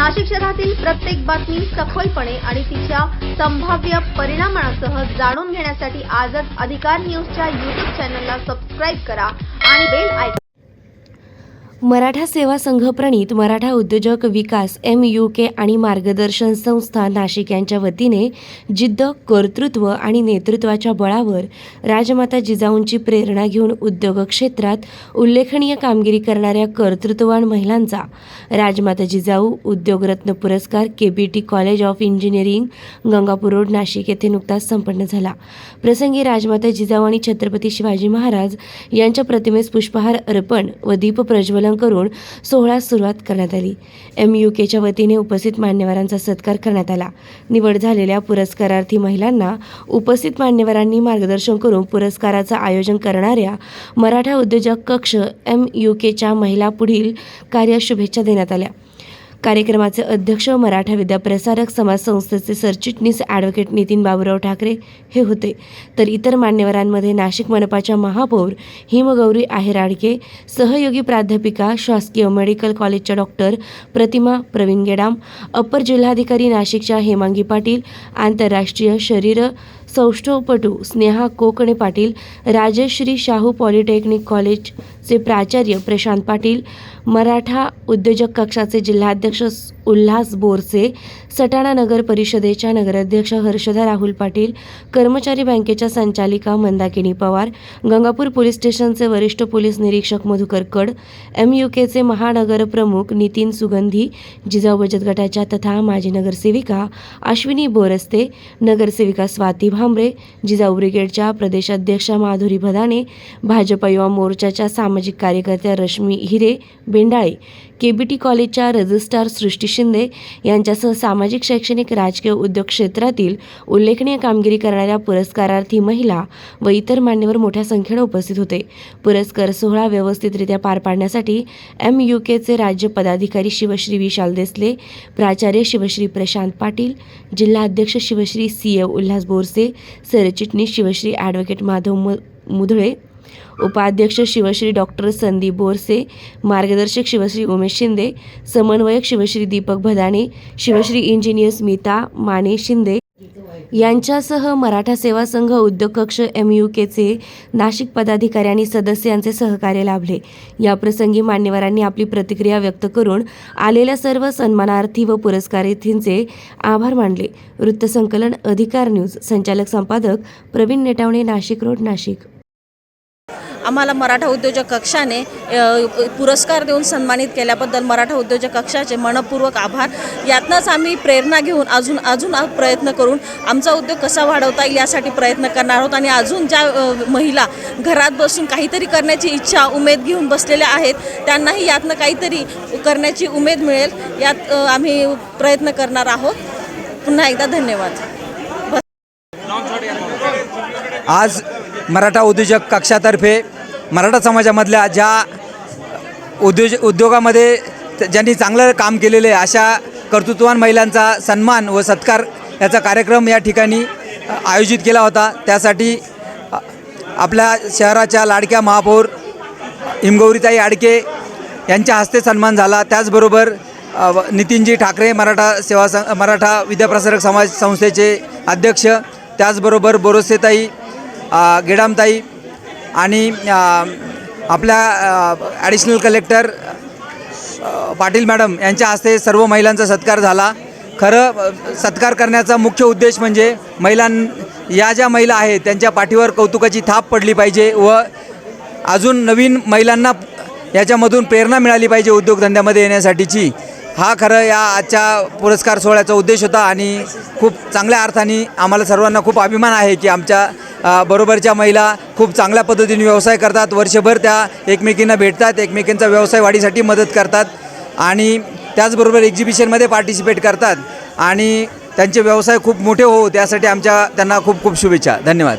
नाशिक शहरातील प्रत्येक बातमी सखोलपणे आणि तिच्या संभाव्य परिणामांसह जाणून घेण्यासाठी आजच अधिकार न्यूजच्या YouTube चॅनलला सबस्क्राइब करा आणि बेल आयकॉन। मराठा सेवा संघ प्रणीत मराठा उद्योजक विकास MUK आणि मार्गदर्शन संस्था नाशिक यांच्या वतीने जिद्द, कर्तृत्व आणि नेतृत्वाच्या बळावर राजमाता जिजाऊंची प्रेरणा घेऊन उद्योग क्षेत्रात उल्लेखनीय कामगिरी करणाऱ्या कर्तृत्ववान महिलांचा राजमाता जिजाऊ उद्योगरत्न पुरस्कार KBT college of engineering Gangapur road Nashik येथे नुकताच संपन्न झाला। प्रसंगी राजमाता जिजाऊ आणि छत्रपती शिवाजी महाराज यांच्या प्रतिमेस पुष्पहार अर्पण व दीप प्रज्वलन करून सोहळ्यास सुरुवात करण्यात आली। MUKच्या वतीने उपस्थित मान्यवरांचा सत्कार करण्यात आला। निवड झालेल्या पुरस्कारार्थी महिलांना उपस्थित मान्यवरांनी मार्गदर्शन करून पुरस्काराचं आयोजन करणाऱ्या मराठा उद्योजक कक्ष MUKच्या महिला पुढील कार्य शुभेच्छा देण्यात आल्या। कार्यक्रमाचे अध्यक्ष मराठा विद्याप्रसारक समाज संस्थेचे सरचिटणीस ॲडव्होकेट नितीन बाबूराव ठाकरे हे होते, तर इतर मान्यवरांमध्ये नाशिक मनपाच्या महापौर हिमगौरी आहेर-आडके, सहयोगी प्राध्यापिका, शासकीय मेडिकल कॉलेजच्या डॉक्टर प्रतिमा प्रवीण गेडाम, अप्पर जिल्हाधिकारी नाशिकच्या हेमांगी पाटील, आंतरराष्ट्रीय शरीर सौष्ठवपटू स्नेहा कोकणे पाटील, राजश्री शाहू पॉलिटेक्निक कॉलेजचे प्राचार्य प्रशांत पाटील, मराठा उद्योजक कक्षाचे जिल्हाध्यक्ष उल्हास बोरसे, सटाणा नगर परिषदेच्या नगराध्यक्ष हर्षदा राहुल पाटील, कर्मचारी बँकेच्या संचालिका मंदाकिनी पवार, गंगापूर पोलीस स्टेशनचे वरिष्ठ पोलीस निरीक्षक मधुकर कड, MUKचे महानगर प्रमुख नितीन सुगंधी, जिजाऊ बचत गटाच्या तथा माजी नगरसेविका अश्विनी बोरस्ते, नगरसेविका स्वाती भांबरे, जिजाऊ ब्रिगेडच्या प्रदेशाध्यक्षा माधुरी भदाने, भाजप युवा मोर्चाच्या सामाजिक कार्यकर्त्या रश्मी हिरे बेंडाळे, KBT कॉलेजच्या रजिस्ट्रार सृष्टी शिंदे यांच्यासह सामाजिक, शैक्षणिक, राजकीय, उद्योग क्षेत्रातील उल्लेखनीय कामगिरी करणाऱ्या पुरस्कारार्थी महिला व इतर मान्यवर मोठ्या संख्येने उपस्थित होते। पुरस्कार सोहळा व्यवस्थितरित्या पार पाडण्यासाठी MUKचे राज्य पदाधिकारी शिवश्री विशाल देसले, प्राचार्य शिवश्री प्रशांत पाटील, जिल्हाध्यक्ष शिवश्री CA उल्हास बोरसे, सरचिटणीस शिवश्री ॲडव्होकेट माधव मुधळे, उपाध्यक्ष शिवश्री डॉक्टर संदीप बोरसे, मार्गदर्शक शिवश्री उमेश शिंदे, समन्वयक शिवश्री दीपक भदाणे, शिवश्री इंजिनियर स्मिता माने शिंदे यांच्यासह मराठा सेवा संघ उद्योग कक्ष MUKचे नाशिक पदाधिकारी आणि सदस्यांचे सहकार्य लाभले। या प्रसंगी मान्यवरांनी आपली प्रतिक्रिया व्यक्त करून आलेल्या सर्व सन्मानार्थी व पुरस्कारार्थींचे आभार मानले। वृत्तसंकलन अधिकार न्यूज, संचालक संपादक प्रवीण नेटावणे, नाशिक रोड, नाशिक। आम्हाला मराठा उद्योजक कक्षाने पुरस्कार देऊन सन्मानित केल्याबद्दल मराठा उद्योजक कक्षाचे मनपूर्वक आभार। यातनंच आम्ही प्रेरणा घेऊन अजून प्रयत्न करून आमचा उद्योग कसा वाढवता येईल यासाठी प्रयत्न करणार आहोत आणि अजून ज्या महिला घरात बसून काहीतरी करण्याची इच्छा, उमेद घेऊन बसलेल्या आहेत त्यांनाही यातनं काहीतरी करण्याची उमेद मिळेल यात आम्ही प्रयत्न करणार आहोत। पुन्हा एकदा धन्यवाद। आज मराठा उद्योजक कक्षातर्फे मराठा समाजामधल्या ज्या उद्योगामध्ये ज्यांनी चांगलं काम केलेले अशा कर्तृत्ववान महिलांचा सन्मान व सत्कार याचा कार्यक्रम या ठिकाणी आयोजित केला होता। त्यासाठी आपल्या शहराच्या लाडक्या महापौर हिमगौरीताई आडके यांच्या हस्ते सन्मान झाला। त्याचबरोबर नितीनजी ठाकरे मराठा विद्याप्रसारक समाज संस्थेचे अध्यक्ष, त्याचबरोबर बोरसेताई, गेडामताई आणि आपल्या ॲडिशनल कलेक्टर पाटील मॅडम यांच्या हस्ते सर्व महिलांचा सत्कार झाला। खरं सत्कार करण्याचा मुख्य उद्देश म्हणजे या ज्या महिला आहेत त्यांच्या पाठीवर कौतुकाची थाप पडली पाहिजे व अजून नवीन महिलांना याच्यामधून प्रेरणा मिळाली पाहिजे उद्योगधंद्यामध्ये येण्यासाठीची। हा खरं या आजच्या पुरस्कार सोहळ्याचा उद्देश होता आणि खूप चांगल्या अर्थाने आम्हाला सर्वांना खूप अभिमान आहे की आमच्या बरोबरच्या महिला खूप चांगल्या पद्धतीने व्यवसाय करतात। वर्षभर त्या एकमेकींना भेटतात, एकमेकींचा व्यवसाय वाढीसाठी मदत करतात आणि त्याचबरोबर एक्झिबिशनमध्ये पार्टिसिपेट करतात आणि त्यांचे व्यवसाय खूप मोठे हो त्यासाठी त्यांना खूप खूप शुभेच्छा। धन्यवाद।